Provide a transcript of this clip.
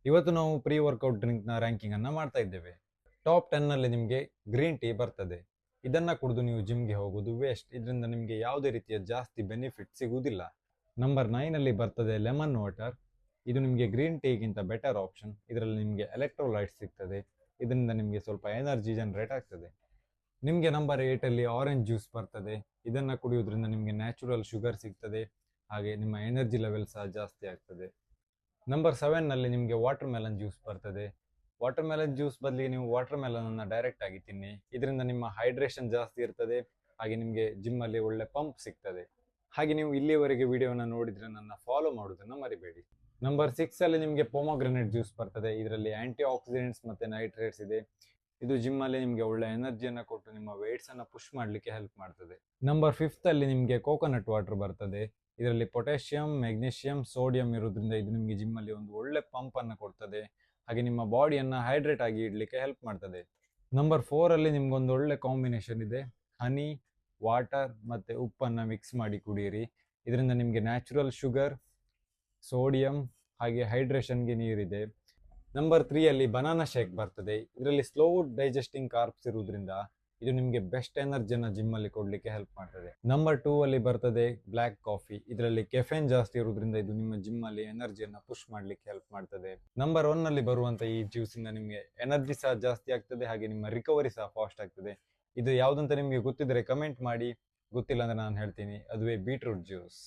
ಇವತ್ತು ನಾವು pre workout ಡ್ರಿಂಕ್ನ ranking ಅನ್ನ ಮಾಡ್ತಾ ಇದ್ದೇವೆ. ಟಾಪ್ 10 ಅಲ್ಲಿ ನಿಮಗೆ ಗ್ರೀನ್ ಟೀ ಬರ್ತದೆ. ಇದನ್ನ ಕುಡಿದು ನೀವು ಜಿಮ್ಗೆ ಹೋಗೋದು ವೇಸ್ಟ್. ಇದರಿಂದ ನಿಮಗೆ ಯಾವುದೇ ರೀತಿಯ ಜಾಸ್ತಿ ಬೆನಿಫಿಟ್ ಸಿಗುವುದಿಲ್ಲ. ನಂಬರ್ 9 ಅಲ್ಲಿ ಬರ್ತದೆ ಲೆಮನ್ ವಾಟರ್. ಇದು ನಿಮಗೆ ಗ್ರೀನ್ ಟೀಗಿಂತ ಬೆಟರ್ ಆಪ್ಷನ್. ಇದರಲ್ಲಿ ನಿಮಗೆ ಎಲೆಕ್ಟ್ರೋಲೈಟ್ ಸಿಗ್ತದೆ. ಇದರಿಂದ ನಿಮಗೆ ಸ್ವಲ್ಪ ಎನರ್ಜಿ ಜನರೇಟ್ ಆಗ್ತದೆ. ನಿಮಗೆ ನಂಬರ್ 8 ಅಲ್ಲಿ ಆರೆಂಜ್ ಜ್ಯೂಸ್ ಬರ್ತದೆ. ಇದನ್ನ ಕುಡಿಯೋದ್ರಿಂದ ನಿಮಗೆ ನ್ಯಾಚುರಲ್ ಶುಗರ್ ಸಿಗ್ತದೆ, ಹಾಗೆ ನಿಮ್ಮ ಎನರ್ಜಿ ಲೆವೆಲ್ ಸಹ ಜಾಸ್ತಿ ಆಗ್ತದೆ. ನಂಬರ್ 7 ನಲ್ಲಿ ನಿಮಗೆ ವಾಟರ್ ಮೆಲನ್ ಜ್ಯೂಸ್ ಬರ್ತದೆ. ವಾಟರ್ ಮೆಲನ್ ಜ್ಯೂಸ್ ಬದಲಿಗೆ ನೀವು ವಾಟರ್ ಮೆಲನ್ ಅನ್ನ ಡೈರೆಕ್ಟ್ ಆಗಿ ತಿನ್ನಿ. ಇದರಿಂದ ನಿಮ್ಮ ಹೈಡ್ರೇಷನ್ ಜಾಸ್ತಿ ಇರ್ತದೆ, ಹಾಗೆ ನಿಮಗೆ ಜಿಮ್ ಅಲ್ಲಿ ಒಳ್ಳೆ ಪಂಪ್ ಸಿಗ್ತದೆ. ಹಾಗೆ ನೀವು ಇಲ್ಲಿಯವರೆಗೆ ವಿಡಿಯೋನ ನೋಡಿದ್ರೆ ನನ್ನ ಫಾಲೋ ಮಾಡೋದನ್ನ ಮರಿಬೇಡಿ. ನಂಬರ್ 6 ಅಲ್ಲಿ ನಿಮಗೆ ಪೊಮೊಗ್ರೆನೇಟ್ ಜ್ಯೂಸ್ ಬರ್ತದೆ. ಇದರಲ್ಲಿ ಆಂಟಿ ಆಕ್ಸಿಡೆಂಟ್ಸ್ ಮತ್ತೆ ನೈಟ್ರೇಟ್ಸ್ ಇದೆ. ಇದು ಜಿಮ್ ಅಲ್ಲಿ ನಿಮಗೆ ಒಳ್ಳೆ ಎನರ್ಜಿಯನ್ನ ಕೊಟ್ಟು ನಿಮ್ಮ ವೇಟ್ಸ್ ಅನ್ನ ಪುಷ್ ಮಾಡಲಿಕ್ಕೆ ಹೆಲ್ಪ್ ಮಾಡ್ತದೆ. ನಂಬರ್ 5 ಅಲ್ಲಿ ನಿಮಗೆ ಕೋಕೋನಟ್ ವಾಟರ್ ಬರ್ತದೆ. ಇದರಲ್ಲಿ ಪೊಟ್ಯಾಷಿಯಂ, ಮೆಗ್ನೀಷಿಯಂ, ಸೋಡಿಯಂ ಇರೋದ್ರಿಂದ ಇದು ನಿಮಗೆ ಜಿಮ್ ಅಲ್ಲಿ ಒಂದು ಒಳ್ಳೆ ಪಂಪ್ ಅನ್ನು ಕೊಡ್ತದೆ, ಹಾಗೆ ನಿಮ್ಮ ಬಾಡಿಯನ್ನ ಹೈಡ್ರೇಟ್ ಆಗಿ ಇಡ್ಲಿಕ್ಕೆ ಹೆಲ್ಪ್ ಮಾಡ್ತದೆ. ನಂಬರ್ 4 ಅಲ್ಲಿ ನಿಮ್ಗೊಂದು ಒಳ್ಳೆ ಕಾಂಬಿನೇಷನ್ ಇದೆ. ಹನಿ, ವಾಟರ್ ಮತ್ತೆ ಉಪ್ಪನ್ನ ಮಿಕ್ಸ್ ಮಾಡಿ ಕುಡಿಯಿರಿ. ಇದರಿಂದ ನಿಮಗೆ ನ್ಯಾಚುರಲ್ ಶುಗರ್, ಸೋಡಿಯಂ ಹಾಗೆ ಹೈಡ್ರೇಷನ್ಗೆ ನೀರಿದೆ. ನಂಬರ್ 3 ಅಲ್ಲಿ ಬನಾನಾ ಶೇಕ್ ಬರ್ತದೆ. ಇದರಲ್ಲಿ ಸ್ಲೋ ಡೈಜೆಸ್ಟಿಂಗ್ ಕಾರ್ಬ್ಸ್ ಇರುವುದರಿಂದ ಇದು ನಿಮಗೆ ಬೆಸ್ಟ್ ಎನರ್ಜಿನ ಜಿಮ್ ಅಲ್ಲಿ ಕೊಡ್ಲಿಕ್ಕೆ ಹೆಲ್ಪ್ ಮಾಡ್ತದೆ. ನಂಬರ್ 2 ಅಲ್ಲಿ ಬರ್ತದೆ ಬ್ಲ್ಯಾಕ್ ಕಾಫಿ. ಇದರಲ್ಲಿ ಕೆಫೆನ್ ಜಾಸ್ತಿ ಇರುವುದರಿಂದ ಇದು ನಿಮ್ಮ ಜಿಮ್ ಅಲ್ಲಿ ಎನರ್ಜಿಯನ್ನ ಪುಷ್ ಮಾಡ್ಲಿಕ್ಕೆ ಹೆಲ್ಪ್ ಮಾಡ್ತದೆ. ನಂಬರ್ 1 ಅಲ್ಲಿ ಬರುವಂತ ಈ ಜ್ಯೂಸ್ ಇಂದ ನಿಮಗೆ ಎನರ್ಜಿ ಸಹ ಜಾಸ್ತಿ ಆಗ್ತದೆ, ಹಾಗೆ ನಿಮ್ಮ ರಿಕವರಿ ಸಹ ಫಾಸ್ಟ್ ಆಗ್ತದೆ. ಇದು ಯಾವ್ದಂತ ನಿಮಗೆ ಗೊತ್ತಿದ್ರೆ ಕಮೆಂಟ್ ಮಾಡಿ. ಗೊತ್ತಿಲ್ಲ ಅಂದ್ರೆ ನಾನು ಹೇಳ್ತೀನಿ, ಅದುವೇ ಬೀಟ್ರೂಟ್ ಜ್ಯೂಸ್.